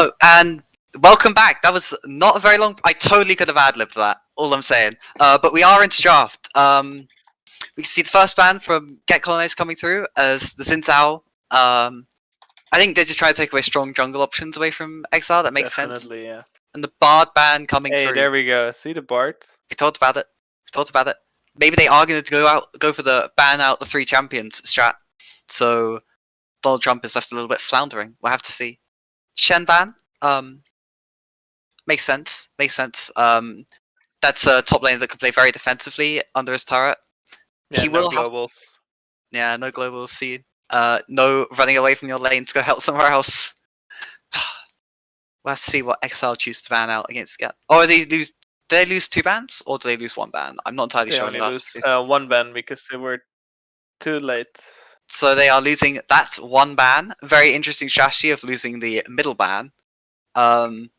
Hello, and welcome back. That was not a very long... I totally could have ad-libbed that, all I'm saying. But we are into draft. We can see the first ban from Get Colonized coming through as the Exile. I think they're just trying to take away strong jungle options away from Exile. That makes sense. Definitely, yeah. And the Bard ban coming through. Hey, there we go. See the Bard? We talked about it. Maybe they are going to go for the ban out the 3 champions strat. So Donald Trump is left a little bit floundering. We'll have to see. Shen ban. Makes sense. That's a top laner that can play very defensively under his turret. Yeah, He no will globals. Yeah, no globals feed. No running away from your lane to go help somewhere else. We'll have to see what Exile choose to ban out against Get. Or do they lose 2 bans or do they lose 1 ban? I'm not entirely sure. They only lose 1 ban because they were too late. So they are losing that 1 ban. Very interesting strategy of losing the middle ban. And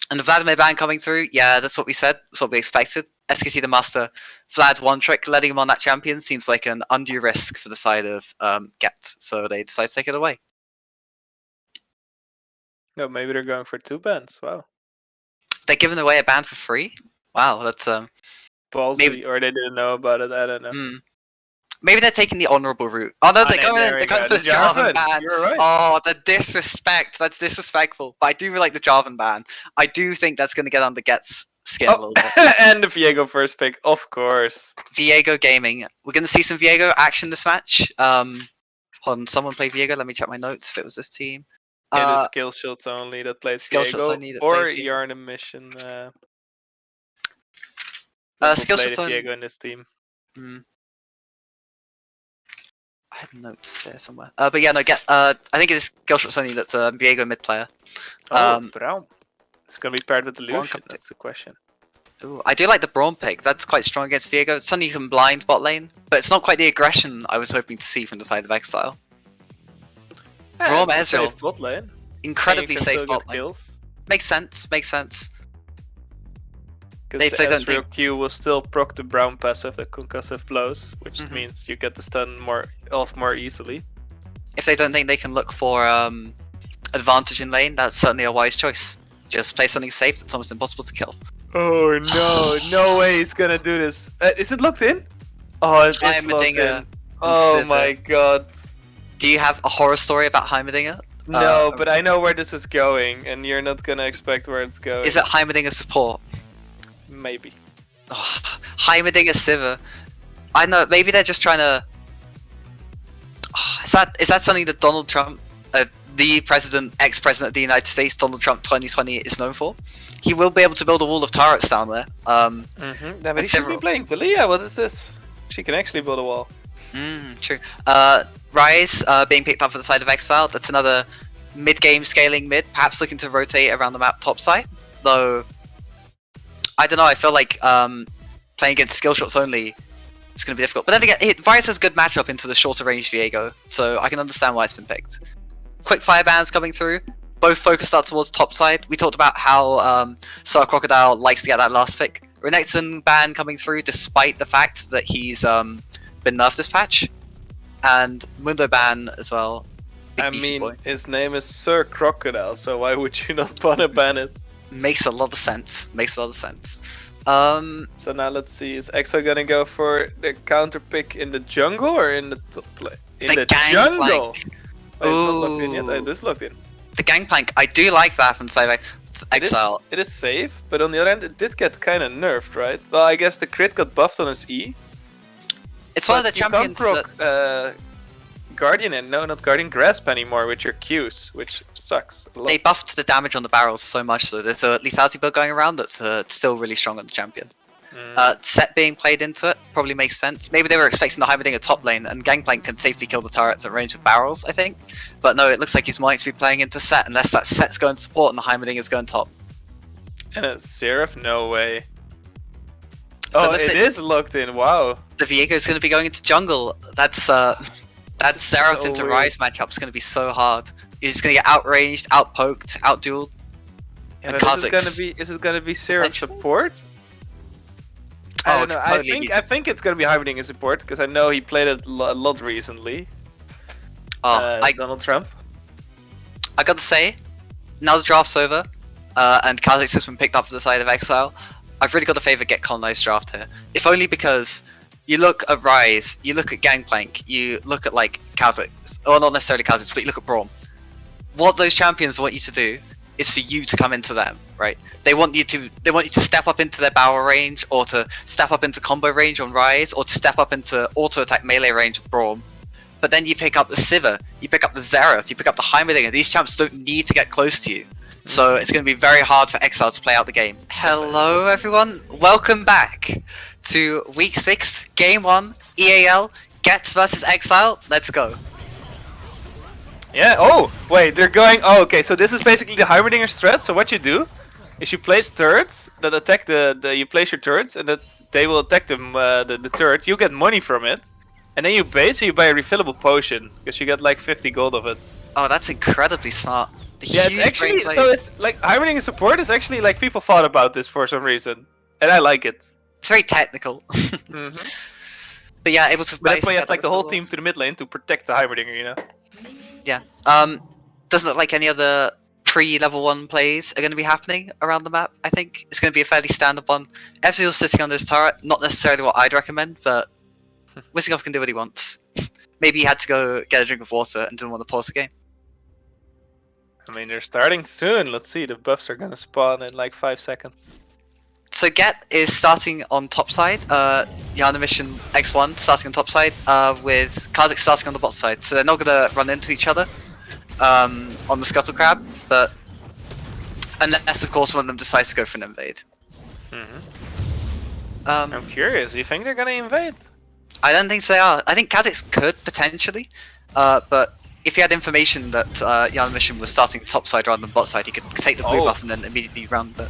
the Vladimir ban coming through, yeah, that's what we said. That's what we expected. SkT the Master, Vlad one trick, letting him on that champion seems like an undue risk for the side of Get. So they decide to take it away. No, maybe they're going for 2 bans. Wow. They're giving away a ban for free? Wow, that's ballsy, maybe... or they didn't know about it, I don't know. Maybe they're taking the honourable route. Oh no, they're going for the Jarvan ban. You're right. Oh, the disrespect. That's disrespectful. But I do really like the Jarvan ban. I do think that's going to get under Get's skin a little bit. And the Viego first pick, of course. Viego gaming. We're going to see some Viego action this match. Hold on, someone play Viego. Let me check my notes if it was this team. It is SkillShotsOnly that plays Viego, or you're on a mission. SkillShotsOnly Viego in this team. I had notes here somewhere. But yeah, no, I think it's SkillShotsOnly that's a Viego mid player. Braum. It's going to be paired with the Lucian, that's the question. Ooh, I do like the Braum pick. That's quite strong against Viego. It's something you can blind bot lane, but it's not quite the aggression I was hoping to see from the side of Exile. Braum Ezreal. Safe bot lane. Incredibly safe bot lane. Kills. Makes sense. Because the Ezreal Q will still proc the Braum passive, the concussive blows, which means you get the stun off more easily. If they don't think they can look for advantage in lane, that's certainly a wise choice. Just play something safe that's almost impossible to kill. Oh no, no way he's gonna do this. Is it locked in? Oh, it's locked in. Oh my god. Do you have a horror story about Heimerdinger? No, but I know where this is going, and you're not gonna expect where it's going. Is it Heimerdinger support? Maybe. Oh, Heimerdinger Sivir. I know, maybe they're just trying to... Oh, is that something that Donald Trump, the ex-president of the United States, Donald Trump 2020 is known for? He will be able to build a wall of turrets down there. Yeah, but he should be playing Talia, what is this? She can actually build a wall. True. Ryze being picked up for the side of Exile. That's another mid-game scaling mid, perhaps looking to rotate around the map top side. Though, I don't know, I feel like playing against SkillShotsOnly is going to be difficult. But then again, Ryze has a good matchup into the shorter range Viego, so I can understand why it's been picked. Quick fire bans coming through, both focused up towards top side. We talked about how Crocodîle likes to get that last pick. Renekton ban coming through despite the fact that he's been nerfed this patch. And Mundo ban as well. I mean, his name is Sir Crocodîle, so why would you not want to ban it? Makes a lot of sense. So now let's see, is Exile gonna go for the counter pick in the jungle or in the top lane? In the jungle! Oh, it's not locked in yet. It is locked in. The Gangplank, I do like that from side of Exile. It is safe, but on the other hand, it did get kind of nerfed, right? Well, I guess the crit got buffed on his E. It's one of the champions that... Guardian and not Guardian Grasp anymore with your Qs, which sucks a lot. They buffed the damage on the barrels so much, so there's a lethality build going around that's still really strong on the champion. Sett being played into it probably makes sense. Maybe they were expecting the Heimerdinger top lane, and Gangplank can safely kill the turrets at range of barrels, I think. But no, it looks like he's might be playing into Sett, unless that Sett's going support and the Heimerdinger's going top. And it's Xerath? No way. So it is locked in, wow. The Viego's going to be going into jungle. That's Xerath into Ryze matchup's going to be so hard. He's going to get outranged, outpoked, outdueled. Yeah, and Kha'Zix. Is it going to be Xerath support? I don't know. I think it's gonna be Heimerdinger support because I know he played it a lot recently. Donald Trump. I gotta say, now the draft's over, and Kha'Zix has been picked up for the side of Exile, I've really got to favour Get Colonized draft here. If only because you look at Ryze, you look at Gangplank, you look at like Kha'Zix, or not necessarily Kha'Zix, but you look at Braum. What those champions want you to do is for you to come into them, right? They want you to step up into their barrel range, or to step up into combo range on Ryze, or to step up into auto attack melee range with Braum. But then you pick up the Sivir, you pick up the Xerath, you pick up the Heimerdinger. These champs don't need to get close to you. So it's going to be very hard for Exile to play out the game. Hello everyone, welcome back to Week 6, Game 1, EAL, Get versus Exile. Let's go. Yeah, oh, wait, they're going... Oh, okay, so this is basically the Heimerdinger's threat. So what you do is you place turrets that attack you place your turrets, and that they will attack them, the turret. You get money from it, and then you base, so you buy a refillable potion, because you get like 50 gold of it. Oh, that's incredibly smart. Yeah, it's actually, so it's like Heimerdinger support is actually like people thought about this for some reason, and I like it. It's very technical. But yeah, able to. But that's why you have like the whole team to the mid lane to protect the Heimerdinger, you know. Yeah. Doesn't look like any other pre-level 1 plays are going to be happening around the map. I think it's going to be a fairly standard one. Ezreal's sitting on this turret, not necessarily what I'd recommend, but wissingofff can do what he wants. Maybe he had to go get a drink of water and didn't want to pause the game. I mean, they're starting soon. Let's see, the buffs are gonna spawn in like 5 seconds. So Get is starting on top side, Yana Mission X1 starting on top side, with Kha'Zix starting on the bot side. So they're not gonna run into each other on the Scuttle Crab, but unless of course one of them decides to go for an invade. I'm curious, do you think they're gonna invade? I don't think they are. I think Kha'Zix could potentially, but if he had information that Yana Mission was starting top side rather than bot side, he could take the blue buff and then immediately run. But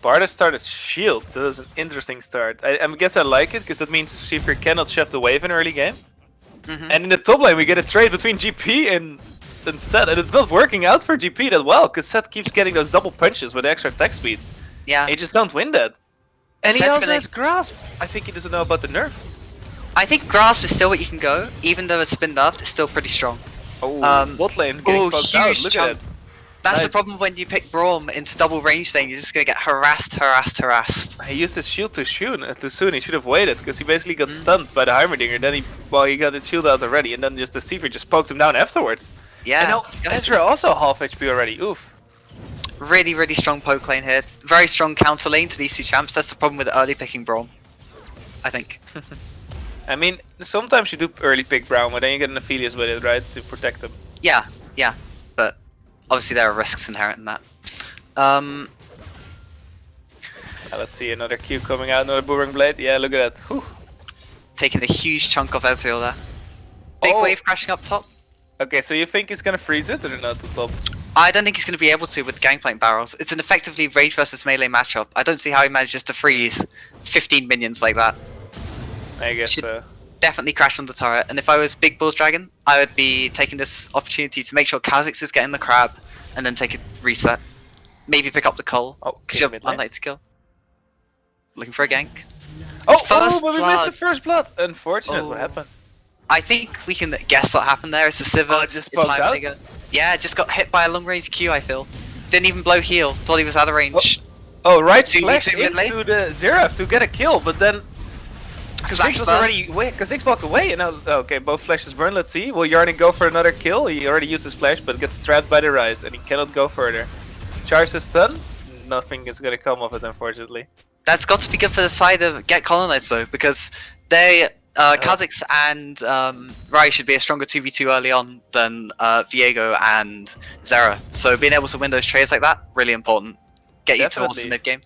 Barda started shield. That was an interesting start. I guess I like it because that means Sivir cannot shove the wave in early game. And in the top lane we get a trade between GP and Sett, and it's not working out for GP that well because Sett keeps getting those double punches with extra attack speed. Yeah, he just don't win that. And Sett's he also has grasp. I think he doesn't know about the nerf. I think grasp is still what you can go, even though it's spin nerfed. It's still pretty strong. Oh, bot lane getting poked out. Look at that. That's the problem when you pick Braum into double range lane, you're just gonna get harassed. He used his shield too soon. He should have waited, because he basically got stunned by the Heimerdinger. Then he got his shield out already, and then just the Sivir just poked him down afterwards. Yeah. And now Ezreal also half HP already. Oof. Really, really strong poke lane here. Very strong counter lane to these two champs. That's the problem with early picking Braum, I think. I mean, sometimes you do early pick Braum, but then you get an Aphelios with it, right, to protect him. Yeah, but obviously there are risks inherent in that. Let's see, another Q coming out, another Boomerang Blade. Yeah, look at that. Whew. Taking a huge chunk off Ezreal there. Big wave crashing up top. Okay, so you think he's gonna freeze it or not at the top? I don't think he's going to be able to with Gangplank barrels. It's an effectively range versus melee matchup. I don't see how he manages to freeze 15 minions like that. I guess so. Definitely crash on the turret, and if I was BigBallsDragons, I would be taking this opportunity to make sure Kha'Zix is getting the crab, and then take a reset. Maybe pick up the cull, because you have unlikely to kill. Looking for a gank. But we missed the first blood! Unfortunate, what happened? I think we can guess what happened there. It's a Sivir. Just poked out? Yeah, just got hit by a long range Q, I feel. Didn't even blow heal, thought he was out of range. Ryze flashed into the Xerath to get a kill, but then Kha'Zix was already Kha'Zix walked away, and now okay, both flashes burn. Let's see. Will Yarny go for another kill? He already used his flash, but gets trapped by the Ryze, and he cannot go further. Charge his stun. Nothing is gonna come of it, unfortunately. That's got to be good for the side of Get Colonized though, because they Kha'Zix and Ryze should be a stronger 2v2 early on than Viego and Xerath. So being able to win those trades like that, really important. Get you towards the mid game.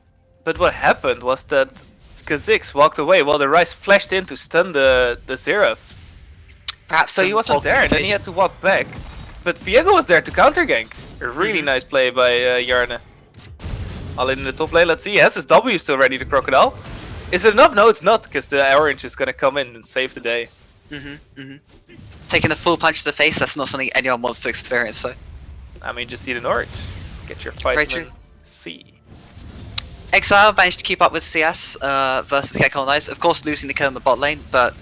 But what happened was that Kha'Zix walked away while the Ryze flashed in to stun the Xerath. Perhaps so he wasn't there, and then he had to walk back. But Viego was there to counter gank. A really nice play by Yarny. All in the top lane, let's see. He has his W still ready, the Crocodîle. Is it enough? No, it's not, because the orange is gonna come in and save the day. Taking a full punch to the face, that's not something anyone wants to experience, so. I mean, just eat an orange. Get your vitamin C. Exile managed to keep up with CS versus Get Colonized. Of course, losing the kill in the bot lane, but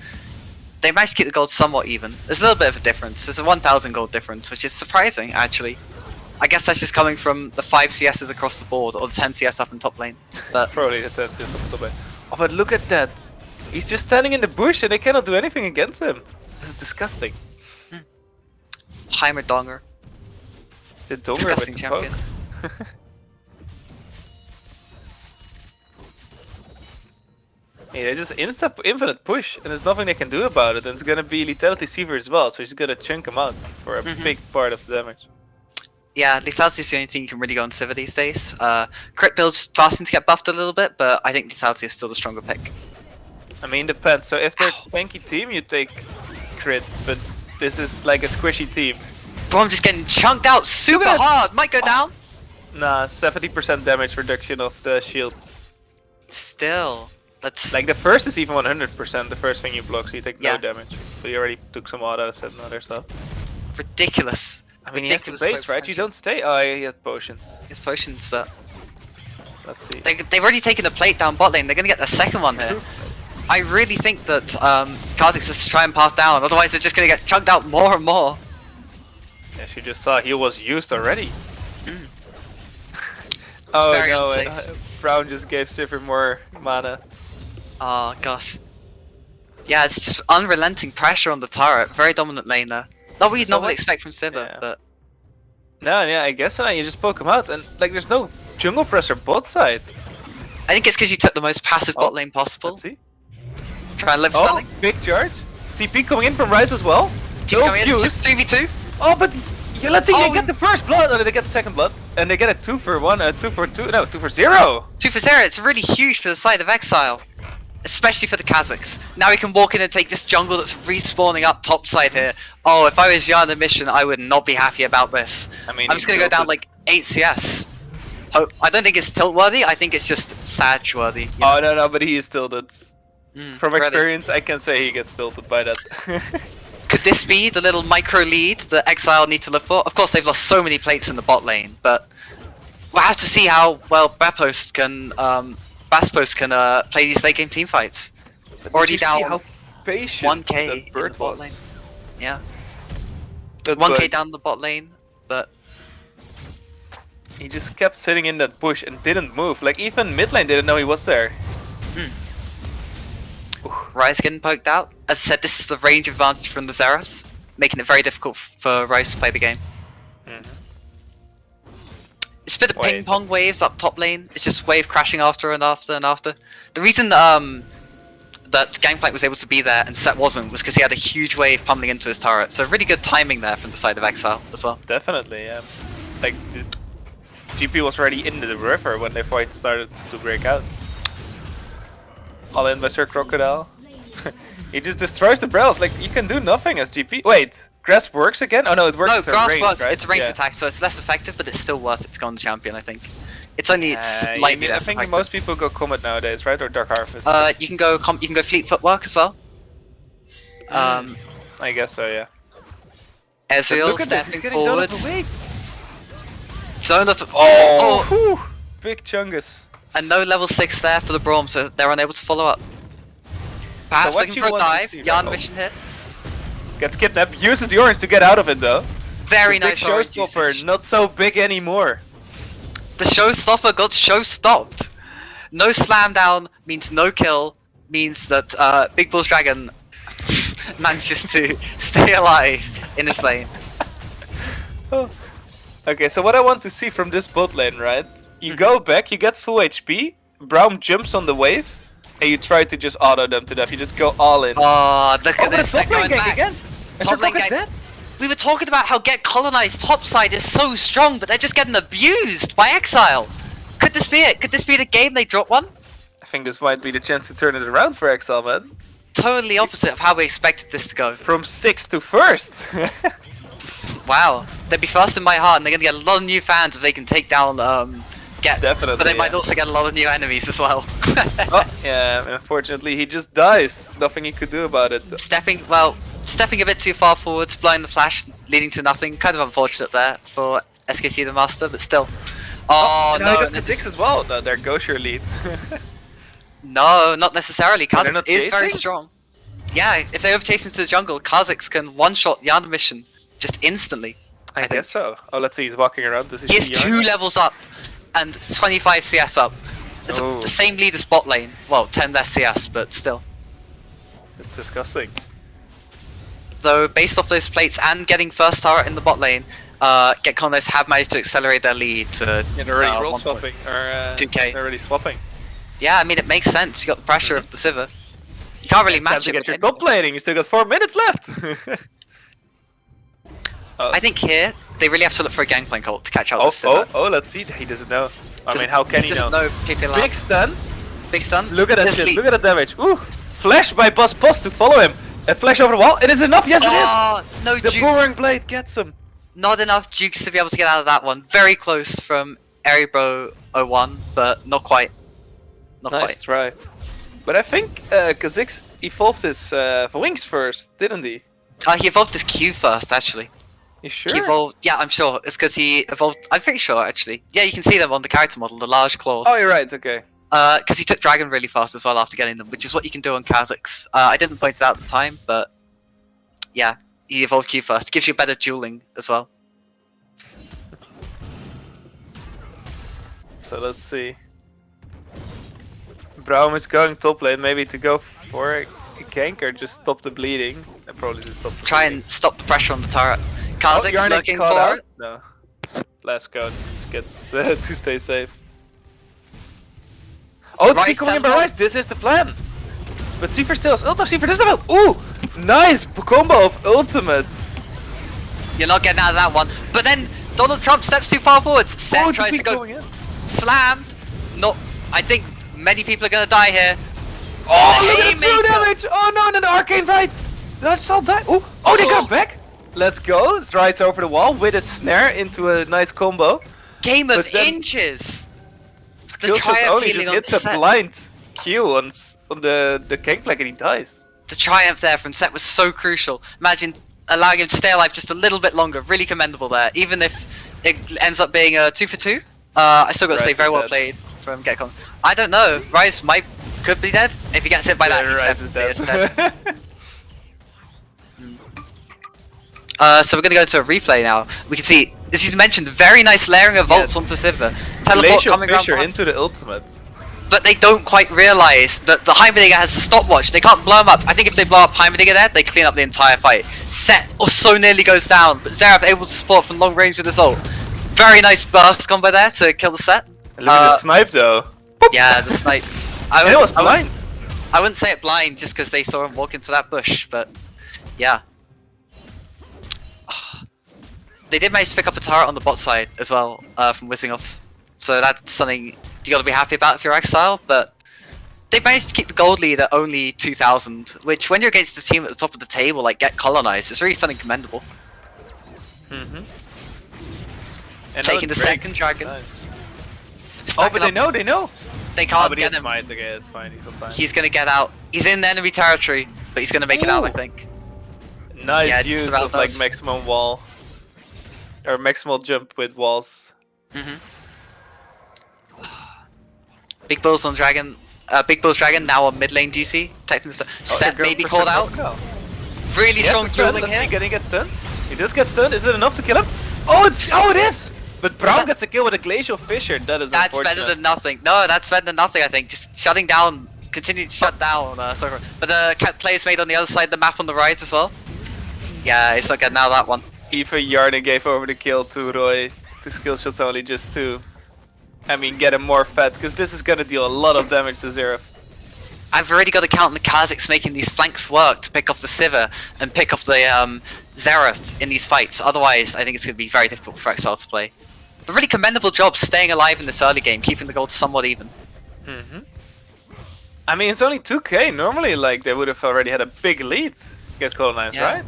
they managed to keep the gold somewhat even. There's a little bit of a difference. There's a 1,000 gold difference, which is surprising, actually. I guess that's just coming from the 5 CSs across the board, or the 10 CS up in top lane. But Probably the 10 CS on top lane. Oh, but look at that! He's just standing in the bush and they cannot do anything against him. That's disgusting. Heimerdinger, The Donger disgusting with the champion. poke. Yeah, they just infinite push, and there's nothing they can do about it. And it's gonna be Lethality Sivir as well, so he's gonna chunk him out for a big part of the damage. Yeah, Lethality is the only thing you can really go on Sivir these days. Crit build's starting to get buffed a little bit, but I think Lethality is still the stronger pick. I mean, depends. So if they're a tanky team, you take crit, but this is like a squishy team. Braum just getting chunked out super at- hard. Might go down. Nah, 70% damage reduction of the shield. Still, that's Like the first is even 100%, the first thing you block, so you take Yeah. no damage. But you already took some autos and other stuff. ridiculous. I mean, he has the Ridiculous base, right? You don't stay. Oh, he had potions. His potions, but Let's see. they've already taken the plate down bot lane. They're gonna get the second one here. I really think that Kha'Zix is trying to path down. Otherwise, they're just gonna get chunked out more and more. As you just saw, heal was used already. Oh very no, and unsafe. Braum just gave Sivir more mana. Oh gosh. Yeah, it's just unrelenting pressure on the turret. Very dominant laner. Not what you'd So normally what- expect from Sivir, yeah. but No, yeah, I guess so. You just poke him out, and like there's no jungle pressure bot side. I think it's because you took the most passive Oh, bot lane possible. Let's see. Try and live Oh, selling. big charge. TP coming in from Ryze as well. Team Ult coming in, it's used. just 3v2. Oh, but yeah, let's see. Oh, They get the first blood. Oh, they get the second blood, and they get a 2 for 1, 2 for 2. No, 2 for 0. 2 for 0, it's really huge for the side of Exile. Especially for the Kha'Zix. Now we can walk in and take this jungle that's respawning up top side here. Oh, if I was Yana Mission, I would not be happy about this. I mean, I'm just gonna go down like 8 CS. I don't think it's tilt worthy, I think it's just Sag worthy. Oh no, but he is tilted. From really. experience, I can say he gets tilted by that. Could this be the little micro lead that Exile need to look for? Of course, they've lost so many plates in the bot lane, but we'll have to see how well Baspost can play these late game team fights. Already Did you see down how patient 1k that in bird the bot was. lane. Yeah, That 1k bird. down the bot lane, but He just kept sitting in that bush and didn't move. Like even mid lane didn't know he was there. Ryze getting poked out. As I said, this is the range advantage from the Xerath, making it very difficult for Ryze to play the game. It's a bit of Wait. ping pong waves up top lane. It's just wave crashing after and after and after. The reason that Gangplank was able to be there and Sett wasn't was because he had a huge wave pummeling into his turret. So really good timing there from the side of Exile as well. Definitely, yeah. Like the GP was already in the river when the fight started to break out. All in by Sir Crocodîle. He just destroys the Brails. Like you can do nothing as GP. Wait, Grasp works again? Oh no, it works. No, as a Grass range, works. right? It's a ranged Yeah. attack, so it's less effective, but it's still worth it to go on the champion, I think. It's only You slightly mean, I less think effective. most people go Comet nowadays, right? Or Dark Harvest. You can go Fleet Footwork as well. I guess so, yeah. But Ezreal look at this, he's stepping getting zoned out forwards. of the wave. Zone of Oh, whew. Big Chungus. and no level 6 there for the Braum, so they're unable to follow up. Perhaps what looking you for a want to dive. see, Yarn though- mission hit. Gets kidnapped, uses the orange to get out of it though. Very The nice big orange showstopper, usage. not so big anymore. The showstopper got show stopped. No slam down means no kill, means that BigBallsDragons manages to stay alive in his lane. Oh. Okay, so what I want to see from this bot lane, right? You go back, you get full HP, Braum jumps on the wave, and you try to just auto them to death. You just go all in. Oh, look Oh, at but this. a top They're lane going gank back. again! Top Top lane is gank. dead! We were talking about how get colonized topside is so strong, but they're just getting abused by Exile. Could this be it? Could this be the game they drop one? I think this might be the chance to turn it around for Exile, man. Totally opposite of how we expected this to go. From 6th to 1st! Wow, they'd be first in my heart, and they're gonna get a lot of new fans if they can take down Get. Definitely, But they might yeah. also get a lot of new enemies as well. Oh, yeah, unfortunately he just dies. Nothing he could do about it. Stepping a bit too far forwards, blowing the flash, leading to nothing. Kind of unfortunate there for SkT the Master, but still. Oh, no, no, he got and the this 6 is- as well. No, there goes your lead. No, not necessarily. they're Kha'Zix not is very chasing? strong. Yeah, if they overchase into the jungle, Kha'Zix can one-shot Yana Mission just instantly. I guess so. Oh, let's see. He's walking around. Does he He is see 2 levels up and 25 CS up. It's the same lead as bot lane. Well, 10 less CS, but still. It's disgusting. Though, based off those plates and getting first turret in the bot lane, Get Colonized have managed to accelerate their lead to they're already roll swapping, or 2k. They're already swapping. Yeah, I mean, it makes sense. You got the pressure of the Sivir. You can't really match it. Get your top laning. You still got 4 minutes left. I think here they really have to look for a Gangplank ult to catch out the Sivir. Oh, let's see. He doesn't know. I mean, how can he know? Big stun. Big stun. Look at that shit. Look at that damage. Ooh, flash by Baspost to follow him. A flash over the wall. It is enough. Yes, it is. No, the boring blade gets him. Not enough jukes to be able to get out of that one. Very close from Eribro 01, but not quite. Nice try. But I think Kha'Zix evolved his wings first, didn't he? He evolved his Q first, actually. You sure? He evolved, yeah, I'm sure. It's because he evolved. I'm pretty sure, actually. Yeah, you can see them on the character model, the large claws. Oh, you're right. Okay. Because he took Dragon really fast as well after getting them, which is what you can do on Kha'Zix. I didn't point it out at the time, but yeah, he evolved Q first. Gives you better dueling as well. So let's see. Braum is going top lane, maybe to go for a gank or just stop the bleeding. Probably just stop the bleeding. And stop the pressure on the turret. Kha'Zix looking for it. No. Last count gets to stay safe. Oh, it's becoming by Ryze. This is the plan. But Sivir still has ult. No, Sivir doesn't have ult. Ooh, nice combo of ultimates. You're not getting out of that one. But then Donald Trump steps too far forwards. Sett tries to go slammed. Not. I think many people are gonna die here. Oh, look at the 2 damage. Oh no, the arcane right. That's all die. Oh, they got back. Let's go. Ryze over the wall with a snare into a nice combo. Game of inches. SkillShotsOnly just hits a blind Q on the Gangplank and he dies. The triumph there from Sett was so crucial. Imagine allowing him to stay alive just a little bit longer. Really commendable there. Even if it ends up being a 2 for 2. I still got to say very well played from Getcon. I don't know. Ryze could be dead. If he gets hit by that, Ryze is dead. So we're gonna go into a replay now. We can see, as you mentioned, very nice layering of ults onto Sivir. Teleport coming around into the ultimate. But they don't quite realize that the Heimerdinger has the stopwatch. They can't blow him up. I think if they blow up Heimerdinger there, they clean up the entire fight. Sett so nearly goes down, but Xerath able to support from long range with his ult. Very nice burst combo there to kill the Sett. Look at the snipe though. Yeah, the snipe. It was blind. I wouldn't say it blind just because they saw him walk into that bush, but yeah. They did manage to pick up a turret on the bot side as well from wissingofff. So that's something you got to be happy about if you're Exile, but they managed to keep the gold lead at only 2,000, which when you're against a team at the top of the table like Get Colonized, it's really something commendable. And taking the second dragon. Nice. Oh, but they know. They can't but get him. Smite, okay, it's fine, he's on time. He's gonna get out. He's in enemy territory, but he's gonna make it out, I think. Nice use of like maximum wall. Or maximal jump with walls. BigBallsDragons now on mid lane DC. Protecting the Sett maybe called out. Really strong dueling here. Can he get stunned? He does get stunned. Is it enough to kill him? Oh, it is! But Braum gets a kill with a Glacial Fissure. That is That's better than nothing. No, that's better than nothing, I think. Just shutting down, continue to shut down. But the players made on the other side of the map on the Ryze as well. Yeah, it's not getting out of that one. Even Yarden gave over the kill to Roy to SkillShotsOnly just to, I mean, get him more fat, because this is gonna deal a lot of damage to Xerath. I've already got to count on the Kha'Zix making these flanks work to pick off the Sivir and pick off the Xerath in these fights. Otherwise, I think it's going to be very difficult for Exile to play. But really commendable job staying alive in this early game, keeping the gold somewhat even. I mean, it's only 2k. Normally, like, they would have already had a big lead. Get colonized, right?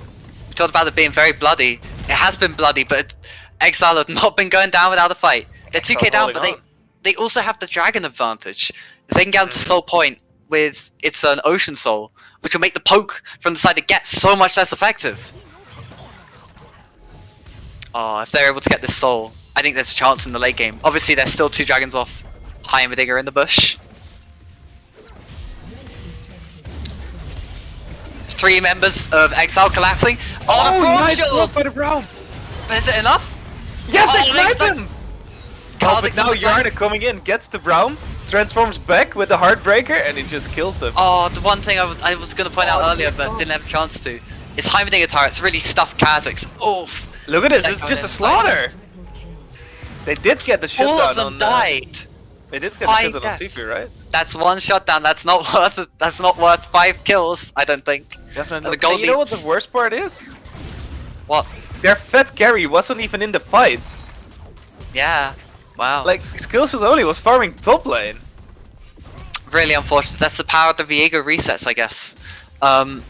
We talked about it being very bloody. It has been bloody, but Exile have not been going down without a fight. They're 2k down, but they also have the dragon advantage. If they can get them to soul point with an ocean soul, which will make the poke from the side to get so much less effective. Oh, if they're able to get this soul, I think there's a chance in the late game. Obviously, there's still 2 dragons off Heimerdinger in the bush. 3 members of Exile collapsing. Oh, nice block by the Braum! But is it enough? Yes, they Oh, sniped him! Oh, but now Yarna coming in, gets the Braum, transforms back with the Heartbreaker, and he just kills him. Oh, the one thing I was going to point out earlier, but exhaust. didn't have a chance to, is Heimerdinger turrets really stuffed Kha'Zix. Oh, Look at this, it's just a slaughter! They did get the shutdown all of them on... died. They did get the Five shutdown on deaths. Sivir, right? That's one shutdown. That's not worth it. That's not worth 5 kills. I don't think. Definitely And the not. gold And you know what leads- the worst part is? What? Their fed carry wasn't even in the fight. Yeah. Wow. Like, SkillShotsOnly was farming top lane. Really unfortunate. That's the power of the Viego resets, I guess. And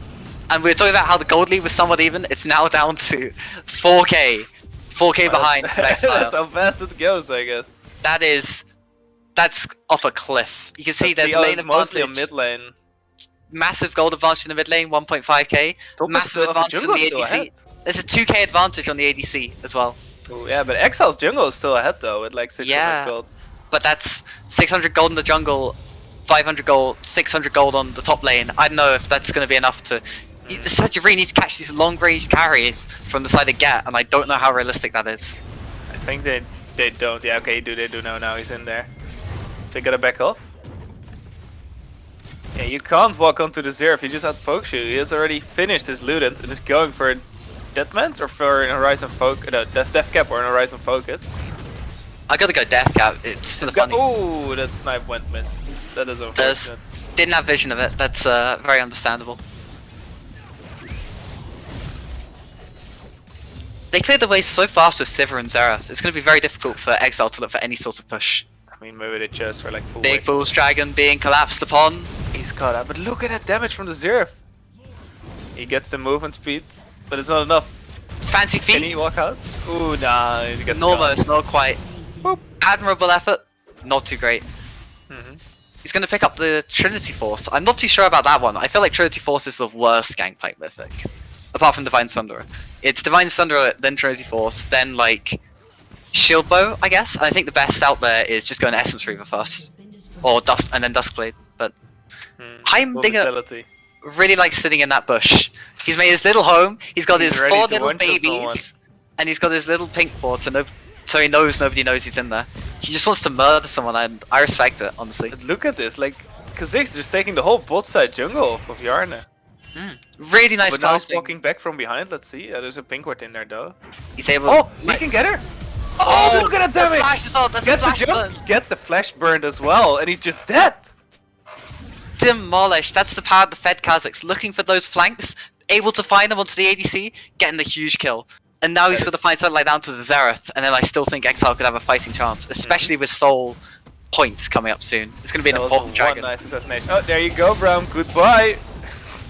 we were talking about how the gold lead was somewhat even. It's now down to 4k. 4k behind Exile. That's how fast it goes, I guess. That's off a cliff. You can see Let's there's lane it's mostly a advantage. mid lane. Massive gold advantage in the mid lane, 1.5k. Top is Massive still, advantage on jungle the still ahead. ADC. There's a 2k advantage on the ADC as well. Ooh, yeah, but Exile's jungle is still ahead though, with like 600 Yeah. gold. But that's 600 gold in the jungle, 500 gold, 600 gold on the top lane. I don't know if that's going to be enough to... You really need to catch these long range carries from the side of Get, and I don't know how realistic that is. I think they don't. Yeah, okay, they do know now he's in there. So you gotta back off. Yeah, you can't walk onto the Xerath, he just outpokes you. He has already finished his Ludens and is going for a Deathman's or for an Horizon Focus. No, Death Cap or an Horizon Focus. I gotta go Death Cap, it's for the funny. Oh, that snipe went miss. That is unfortunate. Didn't have vision of it, that's very understandable. They cleared the way so fast with Sivir and Xerath, it's going to be very difficult for Exile to look for any sort of push. I mean, maybe they chose for like full BigBallsDragons being collapsed upon. He's caught up, but look at that damage from the Xerath. He gets the movement speed, but it's not enough. Fancy Can feet? he walk out? Ooh, nah, he gets Almost, not quite. Boop. Admirable effort, not too great. He's going to pick up the Trinity Force. I'm not too sure about that one. I feel like Trinity Force is the worst Gangplank mythic. Apart from Divine Sunderer. It's Divine Sunderer, then Trinity Force, then like Shield Bow, I guess. And I think the best out there is just going to Essence Reaver first. Or Dust, and then Duskblade. But Heimerdinger really likes sitting in that bush. He's made his little home, he's got his ready 4 to little one-shot someone. babies, and he's got his little pink board, so he knows nobody knows he's in there. He just wants to murder someone, and I respect it, honestly. But look at this, like, Kha'Zix is just taking the whole bot side jungle of Yarna. Really nice But now he's passing. walking back from behind, let's see. There's a pink ward in there though. He's able. Oh, he can get her! Oh, look at that damage! Flash as well. That's Gets a a flash jump, burn. gets a flash burned as well, and he's just dead! Demolished. That's the power of the Fed Kha'Zix. Looking for those flanks, able to find them onto the ADC, getting the huge kill. And now he's got to find something like down to the Xerath, and then I still think Exile could have a fighting chance, especially with Soul points coming up soon. It's going to be an That was important one dragon. nice assassination. Oh, there you go, Braum. Goodbye!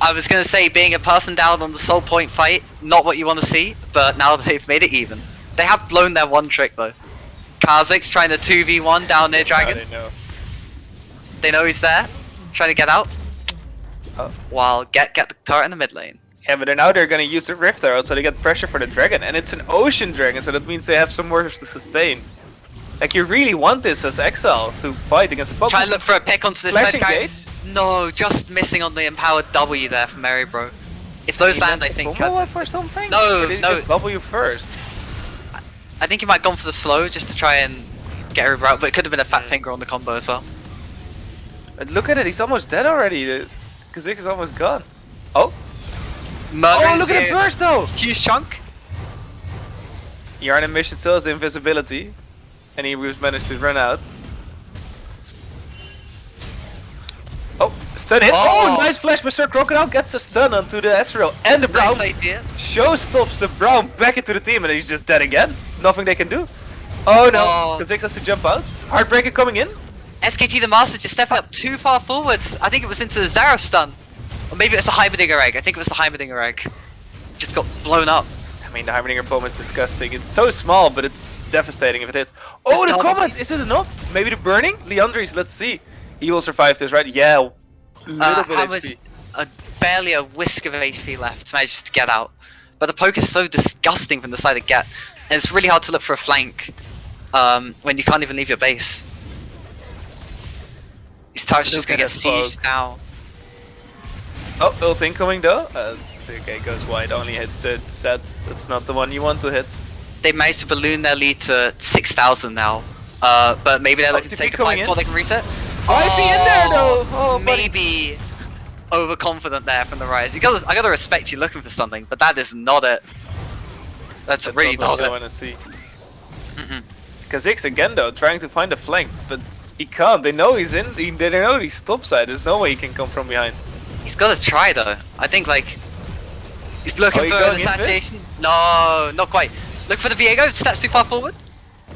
I was going to say, being a person down on the Soul point fight, not what you want to see, but now they've made it even. They have blown their one trick though. Kha'Zix trying to 2v1 down near Dragon. They know. They know he's there, trying to get out. Oh. While get the turret in the mid lane. Yeah, but now they're gonna use the Rift Arrow, so they get pressure for the dragon, and it's an ocean dragon, so that means they have some more to sustain. Like, you really want this as Exile to fight against a Pokemon. Try to look for a pick onto this Flash side guy. engage? No, just missing on the empowered W there from Mary, bro. If those land, I think. Combo whip or something? No, Or did he no. just W first. I think he might have gone for the slow just to try and get her out, but it could have been a fat finger on the combo as well. But look at it, he's almost dead already. Kha'Zix is almost gone. Oh. Murdering Oh, look at the burst though! huge chunk. Yarna mission still has invisibility, and he was managed to run out. Oh, stun hit! Oh. Oh, nice flash by Sir Crocodile gets a stun onto the Ezreal and the Nice Braum. idea. Show stops the Braum back into the team, and he's just dead again. Nothing they can do. Oh no, Oh. Kha'Zix has to jump out. Heartbreaker coming in. SkT the Master just stepping up too far forwards. I think it was into the Xerath stun. Or maybe it was the Heimerdinger egg. I think it was the Heimerdinger egg. Just got blown up. I mean, the Heimerdinger bomb is disgusting. It's so small, but it's devastating if it hits. Oh, It's the not- comment! Is it enough? Maybe the burning? Leandris, let's see. He will survive this, right? Yeah. Little bit how HP. much? Barely a whisk of HP left to manage to get out. But the poke is so disgusting from the side of Get. And it's really hard to look for a flank when you can't even leave your base. His turret's just Look gonna at get that sieged now. Oh, ult incoming though. It's okay, goes wide. Only hits the Sett. That's not the one you want to hit. They've managed to balloon their lead to 6,000 now. But maybe they're looking to take a fight before they can reset. Oh, is he in there though? Oh, maybe overconfident there from the Ryze. I gotta respect you looking for something, but that is not it. That's really not what I it. want to see. Kha'Zix again though, trying to find a flank, but he can't. They know he's in. They know he's topside. There's no way he can come from behind. He's gotta try though. I think like he's looking for an assassination. No, not quite. Look for the Viego. Steps too far forward.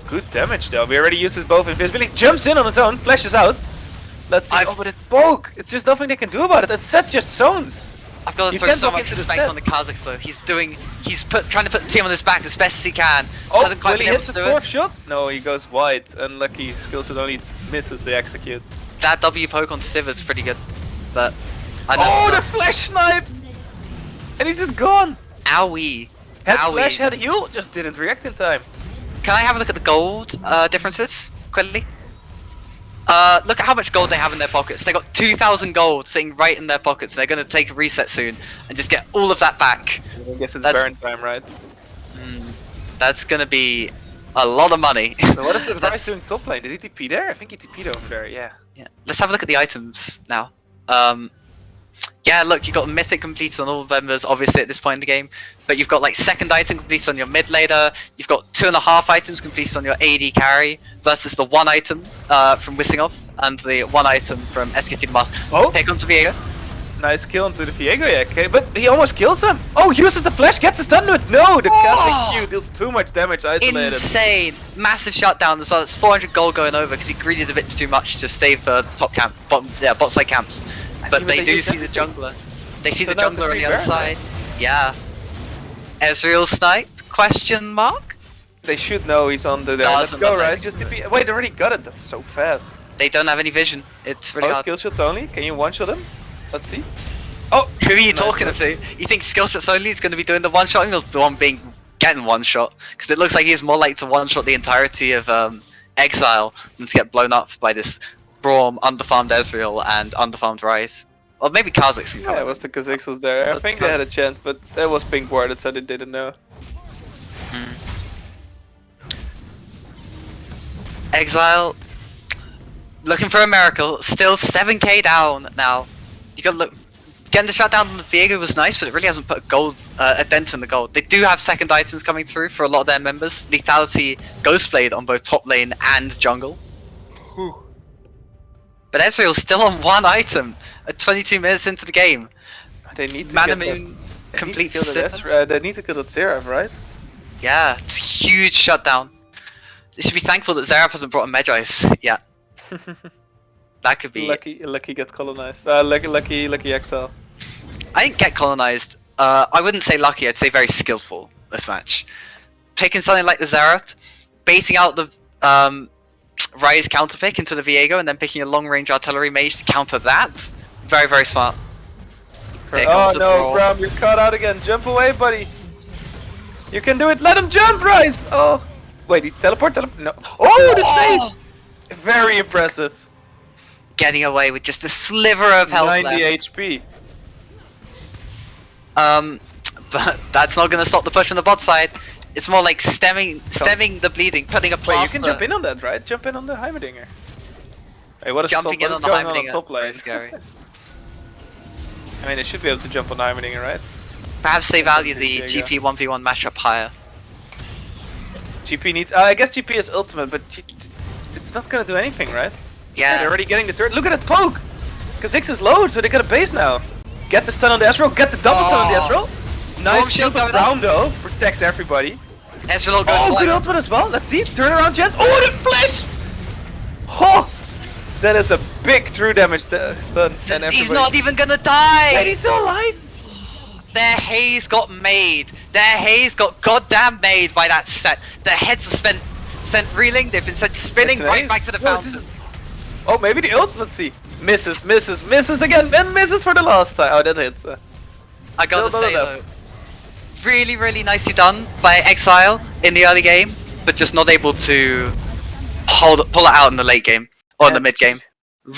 Good damage though. We already used his both invisibility. Jumps in on his own. Flashes out. Let's see. Oh, but it broke. It's just nothing they can do about it. And Sett just zones. I've got to throw so much respect on the Kha'Zix though. He's trying to put the team on his back as best as he can. Oh, hasn't quite will he been able hit to the do fourth it. shot? No, he goes wide. Unlucky. SkillShotsOnly misses the execute. That W poke on Sivir is pretty good, but I know. Oh, the flash snipe! And he's just gone. Owie. Had Owie. flash, had heal, just didn't react in time. Can I have a look at the gold differences quickly? Look at how much gold they have in their pockets. They got 2,000 gold sitting right in their pockets. They're going to take a reset soon and just get all of that back. I guess it's Baron time, right? That's going to be a lot of money. So what is this Ryze doing top lane? Did he TP there? I think he TP'd over there, yeah. Let's have a look at the items now. Yeah, look, you've got mythic completed on all members, obviously, at this point in the game. But you've got, like, second item completed on your mid laner. You've got 2.5 items completed on your AD carry versus the 1 item from wissingofff and the 1 item from SkT THE MASTER. Oh! Here comes the Viego. Nice kill into the Viego, yeah, okay. But he almost kills him! Oh, uses the flash, gets a stun to it! No! The CasualCutie deals too much damage isolated. Insane! Massive shutdown as well. It's 400 gold going over because he greeded a bit too much to stay for the top camp, bot side camps. But they do see the jungler. They see the jungler on the other side. Yeah. Ezreal snipe? Question mark? They should know he's on the there. Let's go, Ryze. Just TP. Wait, they already got it. That's so fast. They don't have any vision. It's really hard. SkillShotsOnly. Can you one-shot him? Let's see. Oh! Who are you talking to? You think SkillShotsOnly is going to be doing the one-shotting or the one getting one-shot? Because it looks like he's more likely to one-shot the entirety of Exile than to get blown up by this Braum, underfarmed Ezreal, and underfarmed Ryze. Or maybe Kha'Zix can come. Yeah, it was the Kha'Zix was there. I think they had a chance, but that was pink warded, so they didn't know. Exile, looking for a miracle. Still 7k down now. You got to look. Getting the shutdown on the Viego was nice, but it really hasn't put a dent in the gold. They do have second items coming through for a lot of their members. Lethality, Ghostblade on both top lane and jungle. Whew. But Ezreal's still on 1 item at 22 minutes into the game. They need to Mana get Moon complete. They need to kill that Xerath, right? Yeah, it's a huge shutdown. They should be thankful that Xerath hasn't brought a Medjais yet. That could be lucky get colonized. Lucky Exile. I didn't get colonized. I wouldn't say lucky. I'd say very skillful this match. Picking something like the Xerath, baiting out the Ryze counterpick into the Viego, and then picking a long-range artillery mage to counter that. Very, very smart. Oh no, Braum, you're caught out again. Jump away, buddy. You can do it. Let him jump, Ryze. Oh, wait, he teleport? No. Oh, the save! Very impressive. Getting away with just a sliver of health 90 left. HP. But that's not going to stop the push on the bot side. It's more like stemming the bleeding, putting a plaster. Wait, you can jump in on that, right? Jump in on the Heimerdinger. Hey, what is jumping in on the Heimerdinger? Top lane? Very scary. I mean, they should be able to jump on the Heimerdinger, right? Perhaps they value the GP 1v1 matchup higher. GP needs. I guess GP is ultimate, but it's not gonna do anything, right? Yeah. They're already getting the turret. Look at that poke! Kha'Zix is low, so they got a base now. Get the stun on the Ezreal, get the double stun on the Ezreal. Nice shield on Braum though, protects everybody. Ezreal goes good ultimate as well. Let's see, turn around chance. Oh, the flash! Oh! That is a big true damage stun. And he's not even gonna die! Wait, he's still alive? Their haze got made. Their haze got goddamn made by that Sett. Their heads are sent reeling, they've been sent spinning right back to the fountain. Oh, maybe the ult? Let's see. Misses again, and misses for the last time. Oh, that hit. I gotta say though, really, really nicely done by Exile in the early game, but just not able to pull it out in the late game, or in the mid game.